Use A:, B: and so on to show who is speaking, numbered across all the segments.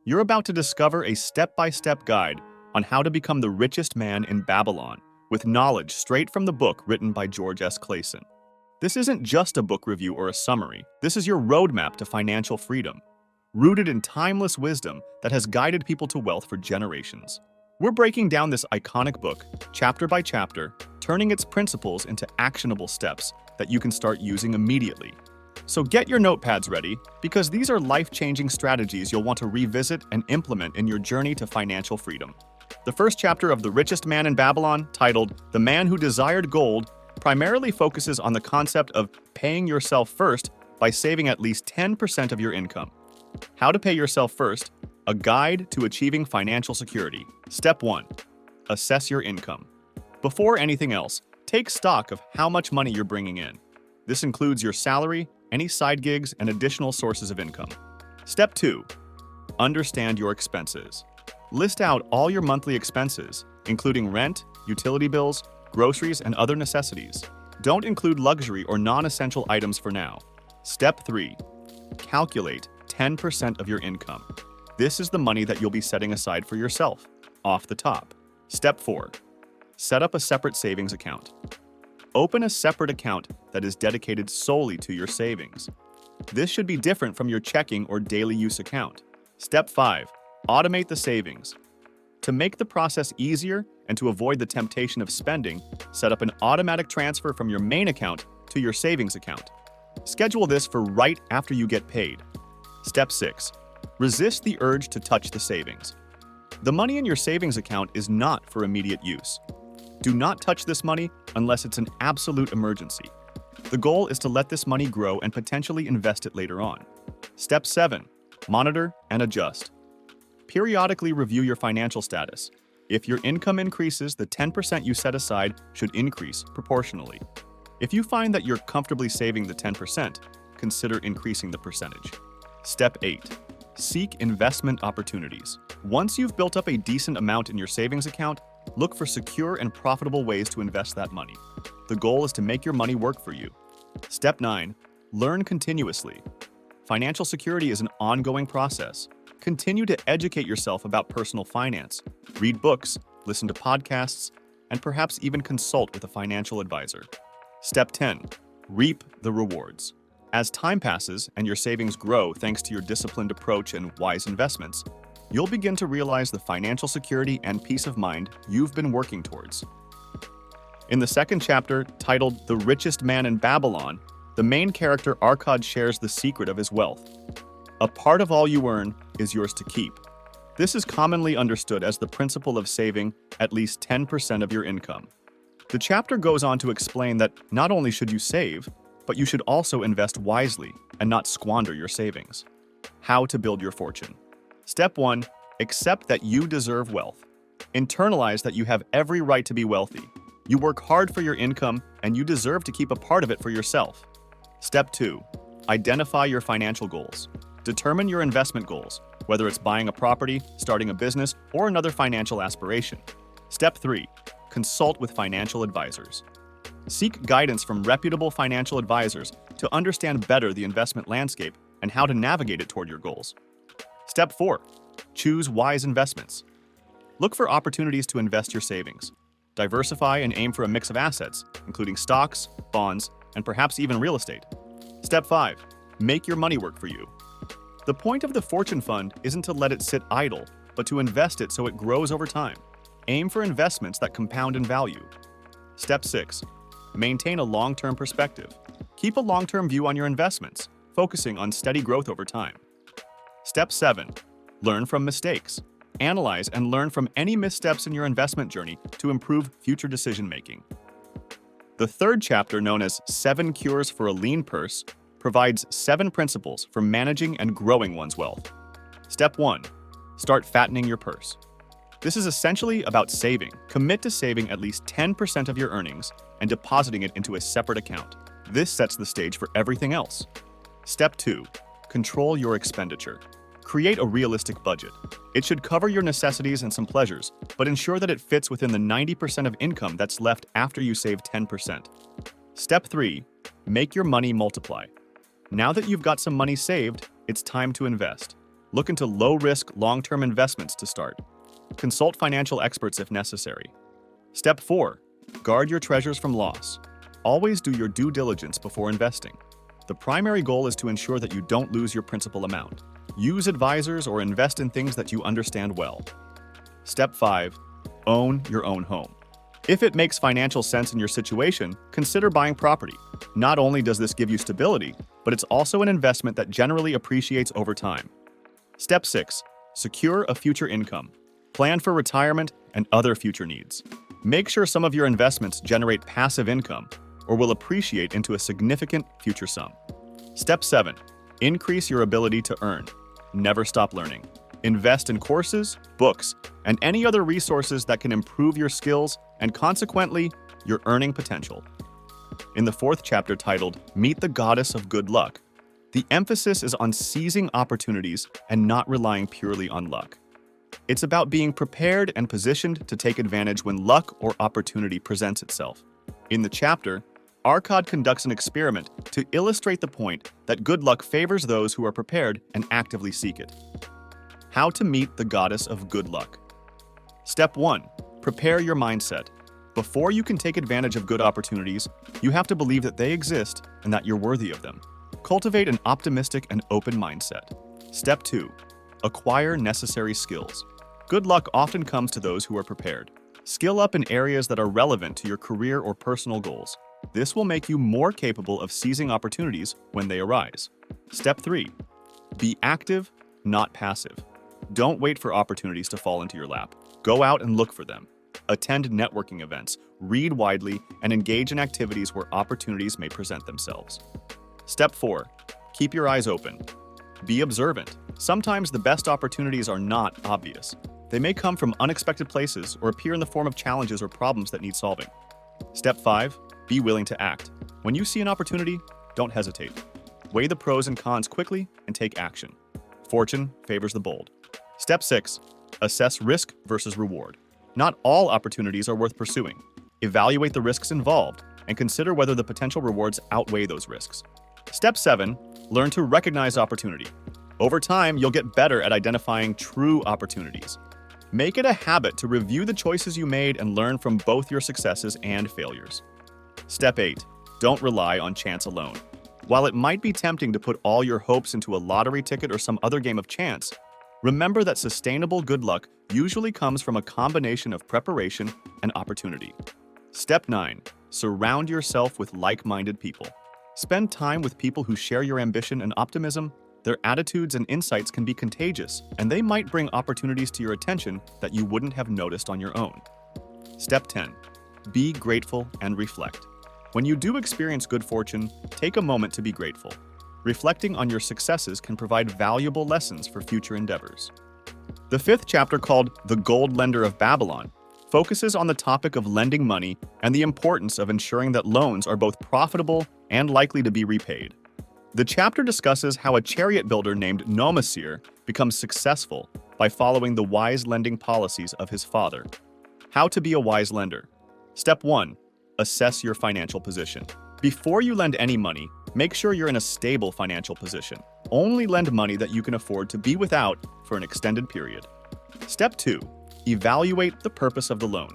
A: You're about to discover a step-by-step guide on how to become the richest man in Babylon, with knowledge straight from the book written by George S. Clason. This isn't just a book review or a summary. This is your roadmap to financial freedom, rooted in timeless wisdom that has guided people to wealth for generations. We're breaking down this iconic book, chapter by chapter, turning its principles into actionable steps that you can start using immediately. So get your notepads ready, because these are life-changing strategies you'll want to revisit and implement in your journey to financial freedom. The first chapter of The Richest Man in Babylon, titled The Man Who Desired Gold, primarily focuses on the concept of paying yourself first by saving at least 10% of your income. How to pay yourself first, a guide to achieving financial security. Step 1. Assess your income. Before anything else, take stock of how much money you're bringing in. This includes your salary, any side gigs, and additional sources of income. Step 2. Understand your expenses. List out all your monthly expenses, including rent, utility bills, groceries, and other necessities. Don't include luxury or non-essential items for now. Step 3. Calculate 10% of your income. This is the money that you'll be setting aside for yourself, off the top. Step 4. Set up a separate savings account. Open a separate account that is dedicated solely to your savings. This should be different from your checking or daily use account. Step 5. Automate the savings. To make the process easier and to avoid the temptation of spending, set up an automatic transfer from your main account to your savings account. Schedule this for right after you get paid. Step 6. Resist the urge to touch the savings. The money in your savings account is not for immediate use. Do not touch this money unless it's an absolute emergency. The goal is to let this money grow and potentially invest it later on. Step 7. Monitor and adjust. Periodically review your financial status. If your income increases, the 10% you set aside should increase proportionally. If you find that you're comfortably saving the 10%, consider increasing the percentage. Step 8. Seek investment opportunities. Once you've built up a decent amount in your savings account, look for secure and profitable ways to invest that money. The goal is to make your money work for you. Step 9. Learn continuously. Financial security is an ongoing process. Continue to educate yourself about personal finance. Read books, listen to podcasts, and perhaps even consult with a financial advisor. Step 10. Reap the rewards. As time passes and your savings grow thanks to your disciplined approach and wise investments, you'll begin to realize the financial security and peace of mind you've been working towards. In the second chapter, titled The Richest Man in Babylon, the main character Arkad shares the secret of his wealth. A part of all you earn is yours to keep. This is commonly understood as the principle of saving at least 10% of your income. The chapter goes on to explain that not only should you save, but you should also invest wisely and not squander your savings. How to build your fortune. Step 1. Accept that you deserve wealth. Internalize that you have every right to be wealthy. You work hard for your income, and you deserve to keep a part of it for yourself. Step 2. Identify your financial goals. Determine your investment goals, whether it's buying a property, starting a business, or another financial aspiration. Step 3. Consult with financial advisors. Seek guidance from reputable financial advisors to understand better the investment landscape and how to navigate it toward your goals. Step 4. Choose wise investments. Look for opportunities to invest your savings. Diversify and aim for a mix of assets, including stocks, bonds, and perhaps even real estate. Step 5. Make your money work for you. The point of the Fortune Fund isn't to let it sit idle, but to invest it so it grows over time. Aim for investments that compound in value. Step 6. Maintain a long-term perspective. Keep a long-term view on your investments, focusing on steady growth over time. Step 7. Learn from mistakes. Analyze and learn from any missteps in your investment journey to improve future decision-making. The third chapter, known as 7 Cures for a Lean Purse, provides 7 principles for managing and growing one's wealth. Step 1. Start fattening your purse. This is essentially about saving. Commit to saving at least 10% of your earnings and depositing it into a separate account. This sets the stage for everything else. Step 2. Control your expenditure. Create a realistic budget. It should cover your necessities and some pleasures, but ensure that it fits within the 90% of income that's left after you save 10%. Step 3. Make your money multiply. Now that you've got some money saved, it's time to invest. Look into low-risk, long-term investments to start. Consult financial experts if necessary. Step 4. Guard your treasures from loss. Always do your due diligence before investing. The primary goal is to ensure that you don't lose your principal amount. Use advisors or invest in things that you understand well. Step 5. Own your own home. If it makes financial sense in your situation, consider buying property. Not only does this give you stability, but it's also an investment that generally appreciates over time. Step 6. Secure a future income. Plan for retirement and other future needs. Make sure some of your investments generate passive income or will appreciate into a significant future sum. Step 7. Increase your ability to earn. Never stop learning. Invest in courses, books, and any other resources that can improve your skills and consequently, your earning potential. In the 4th chapter titled, Meet the Goddess of Good Luck, the emphasis is on seizing opportunities and not relying purely on luck. It's about being prepared and positioned to take advantage when luck or opportunity presents itself. In the chapter, Arkad conducts an experiment to illustrate the point that good luck favors those who are prepared and actively seek it. How to meet the goddess of good luck. Step 1. Prepare your mindset. Before you can take advantage of good opportunities, you have to believe that they exist and that you're worthy of them. Cultivate an optimistic and open mindset. Step 2. Acquire necessary skills. Good luck often comes to those who are prepared. Skill up in areas that are relevant to your career or personal goals. This will make you more capable of seizing opportunities when they arise. Step 3. Be active, not passive. Don't wait for opportunities to fall into your lap. Go out and look for them. Attend networking events, read widely, and engage in activities where opportunities may present themselves. Step 4. Keep your eyes open. Be observant. Sometimes the best opportunities are not obvious. They may come from unexpected places or appear in the form of challenges or problems that need solving. Step 5. Be willing to act. When you see an opportunity, don't hesitate. Weigh the pros and cons quickly and take action. Fortune favors the bold. Step 6. Assess risk versus reward. Not all opportunities are worth pursuing. Evaluate the risks involved and consider whether the potential rewards outweigh those risks. Step 7. Learn to recognize opportunity. Over time, you'll get better at identifying true opportunities. Make it a habit to review the choices you made and learn from both your successes and failures. Step 8. Don't rely on chance alone. While it might be tempting to put all your hopes into a lottery ticket or some other game of chance, remember that sustainable good luck usually comes from a combination of preparation and opportunity. Step 9. Surround yourself with like-minded people. Spend time with people who share your ambition and optimism. Their attitudes and insights can be contagious, and they might bring opportunities to your attention that you wouldn't have noticed on your own. Step 10. Be grateful and reflect. When you do experience good fortune, take a moment to be grateful. Reflecting on your successes can provide valuable lessons for future endeavors. The 5th chapter, called The Gold Lender of Babylon, focuses on the topic of lending money and the importance of ensuring that loans are both profitable and likely to be repaid. The chapter discusses how a chariot builder named Nomasir becomes successful by following the wise lending policies of his father. How to be a wise lender. Step 1. Assess your financial position. Before you lend any money, make sure you're in a stable financial position. Only lend money that you can afford to be without for an extended period. Step 2. Evaluate the purpose of the loan.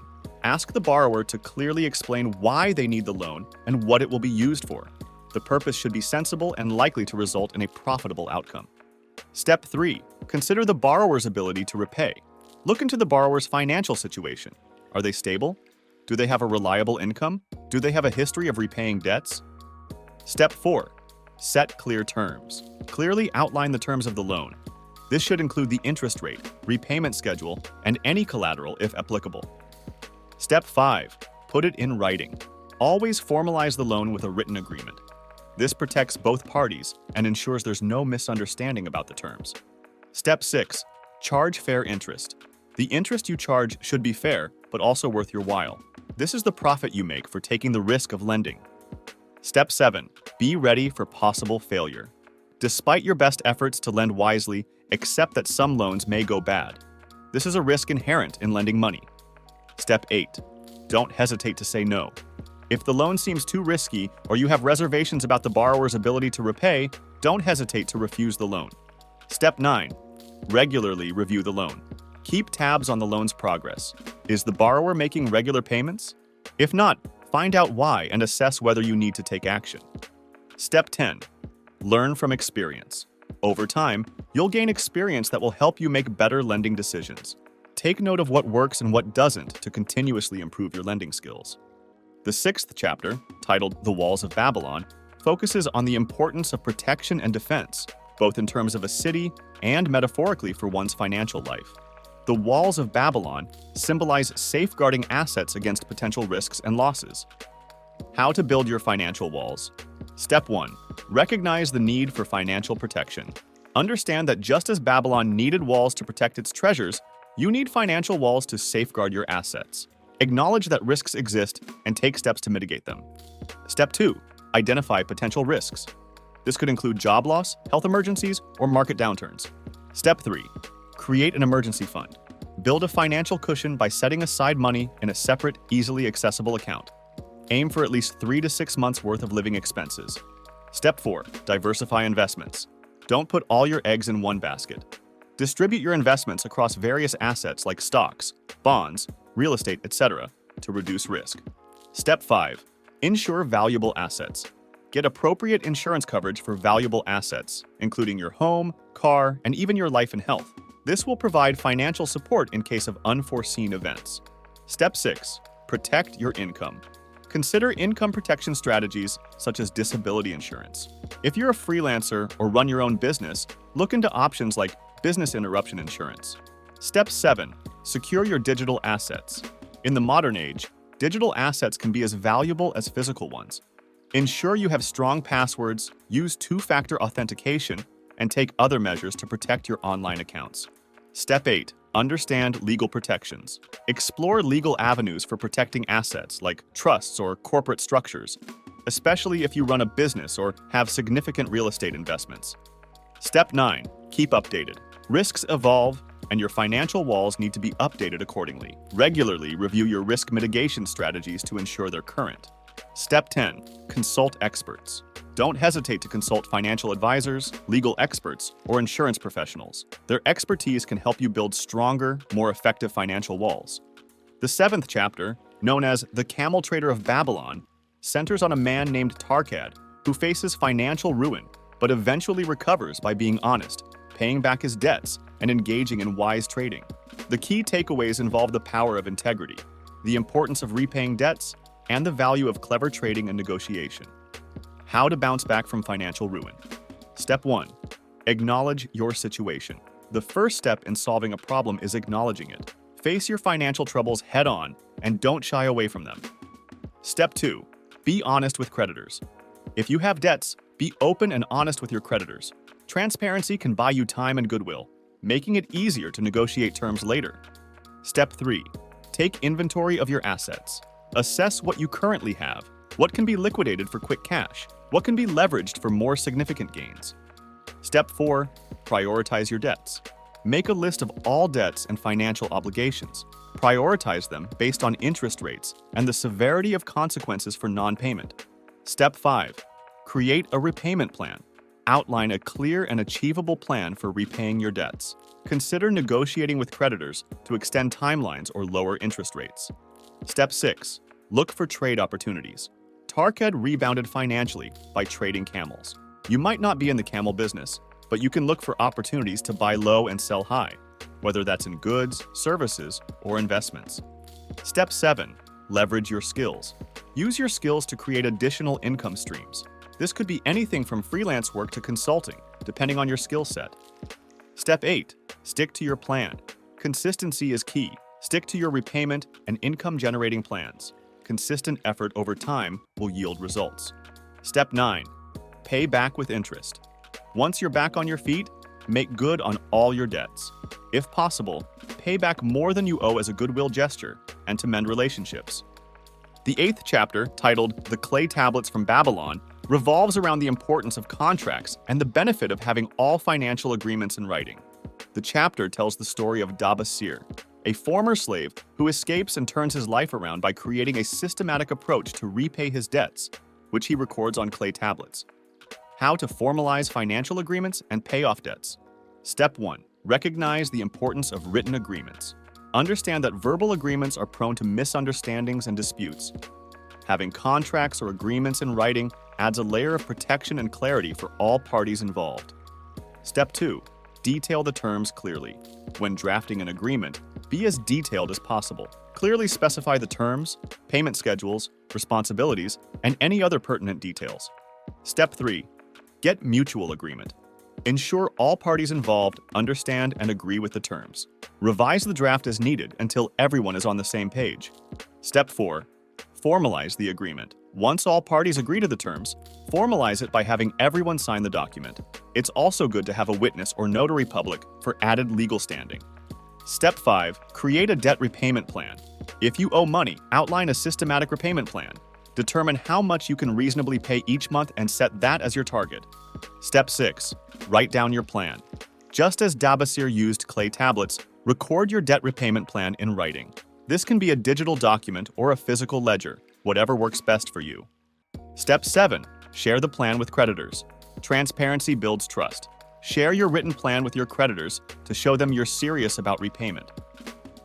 A: Ask the borrower to clearly explain why they need the loan and what it will be used for. The purpose should be sensible and likely to result in a profitable outcome. Step 3. Consider the borrower's ability to repay. Look into the borrower's financial situation. Are they stable? Do they have a reliable income? Do they have a history of repaying debts? Step 4. Set clear terms. Clearly outline the terms of the loan. This should include the interest rate, repayment schedule, and any collateral if applicable. Step 5. Put it in writing. Always formalize the loan with a written agreement. This protects both parties and ensures there's no misunderstanding about the terms. Step 6. Charge fair interest. The interest you charge should be fair, but also worth your while. This is the profit you make for taking the risk of lending. Step 7. Be ready for possible failure. Despite your best efforts to lend wisely, accept that some loans may go bad. This is a risk inherent in lending money. Step 8. Don't hesitate to say no. If the loan seems too risky or you have reservations about the borrower's ability to repay, don't hesitate to refuse the loan. Step 9. Regularly review the loan. Keep tabs on the loan's progress. Is the borrower making regular payments? If not, find out why and assess whether you need to take action. Step 10. Learn from experience. Over time, you'll gain experience that will help you make better lending decisions. Take note of what works and what doesn't to continuously improve your lending skills. The 6th chapter, titled The Walls of Babylon, focuses on the importance of protection and defense, both in terms of a city and metaphorically for one's financial life. The walls of Babylon symbolize safeguarding assets against potential risks and losses. How to build your financial walls. Step 1. Recognize the need for financial protection. Understand that just as Babylon needed walls to protect its treasures, you need financial walls to safeguard your assets. Acknowledge that risks exist and take steps to mitigate them. Step 2. Identify potential risks. This could include job loss, health emergencies, or market downturns. Step 3. Create an emergency fund. Build a financial cushion by setting aside money in a separate, easily accessible account. Aim for at least 3 to 6 months' worth of living expenses. Step 4. Diversify investments. Don't put all your eggs in one basket. Distribute your investments across various assets like stocks, bonds, real estate, etc. to reduce risk. Step 5. Insure valuable assets. Get appropriate insurance coverage for valuable assets, including your home, car, and even your life and health. This will provide financial support in case of unforeseen events. Step 6. Protect your income. Consider income protection strategies such as disability insurance. If you're a freelancer or run your own business, look into options like business interruption insurance. Step 7. Secure your digital assets. In the modern age, digital assets can be as valuable as physical ones. Ensure you have strong passwords, use two-factor authentication, and take other measures to protect your online accounts. Step 8. Understand legal protections. Explore legal avenues for protecting assets like trusts or corporate structures, especially if you run a business or have significant real estate investments. Step 9. Keep updated. Risks evolve, and your financial walls need to be updated accordingly. Regularly review your risk mitigation strategies to ensure they're current. Step 10. Consult experts. Don't hesitate to consult financial advisors, legal experts, or insurance professionals. Their expertise can help you build stronger, more effective financial walls. The 7th chapter, known as The Camel Trader of Babylon, centers on a man named Arkad who faces financial ruin but eventually recovers by being honest, paying back his debts, and engaging in wise trading. The key takeaways involve the power of integrity, the importance of repaying debts, and the value of clever trading and negotiation. How to bounce back from financial ruin. Step 1. Acknowledge your situation. The first step in solving a problem is acknowledging it. Face your financial troubles head-on and don't shy away from them. Step 2. Be honest with creditors. If you have debts, be open and honest with your creditors. Transparency can buy you time and goodwill, making it easier to negotiate terms later. Step 3. Take inventory of your assets. Assess what you currently have. What can be liquidated for quick cash? What can be leveraged for more significant gains? Step 4. Prioritize your debts. Make a list of all debts and financial obligations. Prioritize them based on interest rates and the severity of consequences for non-payment. Step 5. Create a repayment plan. Outline a clear and achievable plan for repaying your debts. Consider negotiating with creditors to extend timelines or lower interest rates. Step 6. Look for trade opportunities. Arkad rebounded financially by trading camels. You might not be in the camel business, but you can look for opportunities to buy low and sell high, whether that's in goods, services, or investments. Step 7. Leverage your skills. Use your skills to create additional income streams. This could be anything from freelance work to consulting, depending on your skill set. Step 8. Stick to your plan. Consistency is key. Stick to your repayment and income-generating plans. Consistent effort over time will yield results. Step 9. Pay back with interest. Once you're back on your feet, make good on all your debts. If possible, pay back more than you owe as a goodwill gesture and to mend relationships. The 8th chapter, titled The Clay Tablets from Babylon, revolves around the importance of contracts and the benefit of having all financial agreements in writing. The chapter tells the story of Dabasir, a former slave who escapes and turns his life around by creating a systematic approach to repay his debts, which he records on clay tablets. How to formalize financial agreements and pay off debts. Step 1. Recognize the importance of written agreements. Understand that verbal agreements are prone to misunderstandings and disputes. Having contracts or agreements in writing adds a layer of protection and clarity for all parties involved. Step 2. Detail the terms clearly. When drafting an agreement, be as detailed as possible. Clearly specify the terms, payment schedules, responsibilities, and any other pertinent details. Step 3. Get mutual agreement. Ensure all parties involved understand and agree with the terms. Revise the draft as needed until everyone is on the same page. Step 4. Formalize the agreement. Once all parties agree to the terms, formalize it by having everyone sign the document. It's also good to have a witness or notary public for added legal standing. Step 5. Create a debt repayment plan. If you owe money, outline a systematic repayment plan. Determine how much you can reasonably pay each month and set that as your target. Step 6. Write down your plan. Just as Dabasir used clay tablets, record your debt repayment plan in writing. This can be a digital document or a physical ledger, whatever works best for you. Step 7. Share the plan with creditors. Transparency builds trust. Share your written plan with your creditors to show them you're serious about repayment.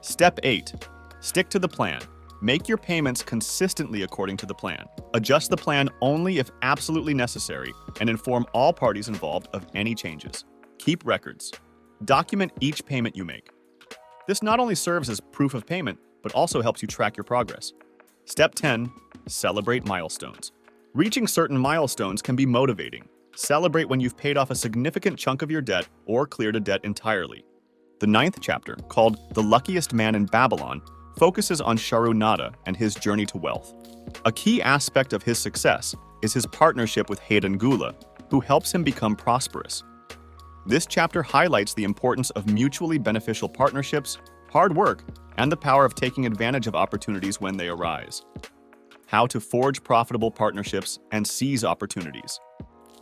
A: Step 8. Stick to the plan. Make your payments consistently according to the plan. Adjust the plan only if absolutely necessary and inform all parties involved of any changes. Keep records. Document each payment you make. This not only serves as proof of payment, but also helps you track your progress. Step 10. Celebrate milestones. Reaching certain milestones can be motivating. Celebrate when you've paid off a significant chunk of your debt or cleared a debt entirely. The 9th chapter, called The Luckiest Man in Babylon, focuses on Sharunada and his journey to wealth. A key aspect of his success is his partnership with Hayden Gula, who helps him become prosperous. This chapter highlights the importance of mutually beneficial partnerships, hard work, and the power of taking advantage of opportunities when they arise. How to forge profitable partnerships and seize opportunities.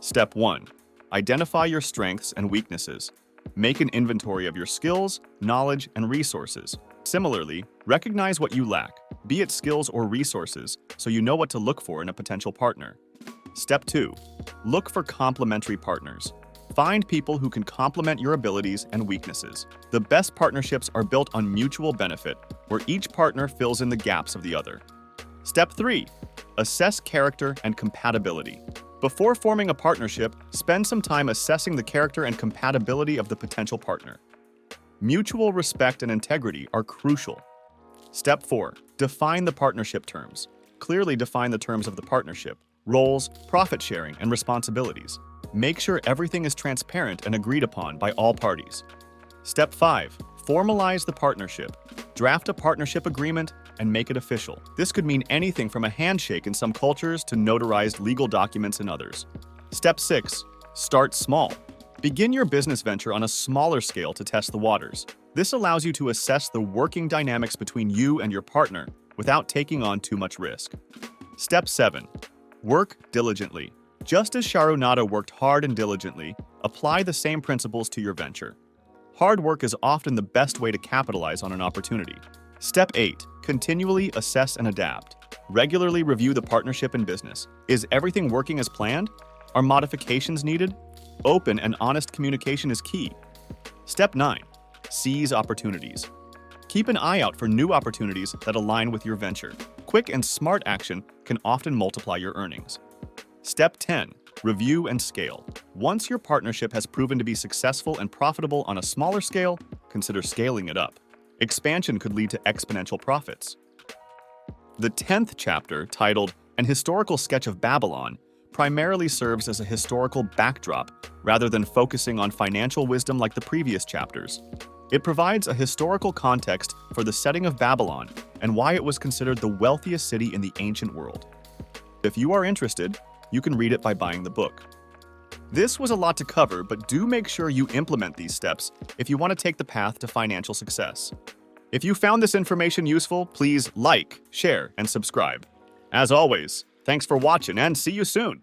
A: Step 1. Identify your strengths and weaknesses. Make an inventory of your skills, knowledge, and resources. Similarly, recognize what you lack, be it skills or resources, so you know what to look for in a potential partner. Step 2. Look for complementary partners. Find people who can complement your abilities and weaknesses. The best partnerships are built on mutual benefit, where each partner fills in the gaps of the other. Step 3. Assess character and compatibility. Before forming a partnership, spend some time assessing the character and compatibility of the potential partner. Mutual respect and integrity are crucial. Step 4. Define the partnership terms. Clearly define the terms of the partnership, roles, profit sharing, and responsibilities. Make sure everything is transparent and agreed upon by all parties. Step 5. Formalize the partnership. Draft a partnership agreement and make it official. This could mean anything from a handshake in some cultures to notarized legal documents in others. Step 6. Start small. Begin your business venture on a smaller scale to test the waters. This allows you to assess the working dynamics between you and your partner without taking on too much risk. Step 7. Work diligently. Just as Sharunada worked hard and diligently, apply the same principles to your venture. Hard work is often the best way to capitalize on an opportunity. Step 8. Continually assess and adapt. Regularly review the partnership and business. Is everything working as planned? Are modifications needed? Open and honest communication is key. Step 9. Seize opportunities. Keep an eye out for new opportunities that align with your venture. Quick and smart action can often multiply your earnings. Step 10. Review and scale. Once your partnership has proven to be successful and profitable on a smaller scale, consider scaling it up. Expansion could lead to exponential profits. The 10th chapter, titled An Historical Sketch of Babylon, primarily serves as a historical backdrop rather than focusing on financial wisdom like the previous chapters. It provides a historical context for the setting of Babylon and why it was considered the wealthiest city in the ancient world. If you are interested, you can read it by buying the book. This was a lot to cover, but do make sure you implement these steps if you want to take the path to financial success. If you found this information useful, please like, share, and subscribe. As always, thanks for watching and see you soon!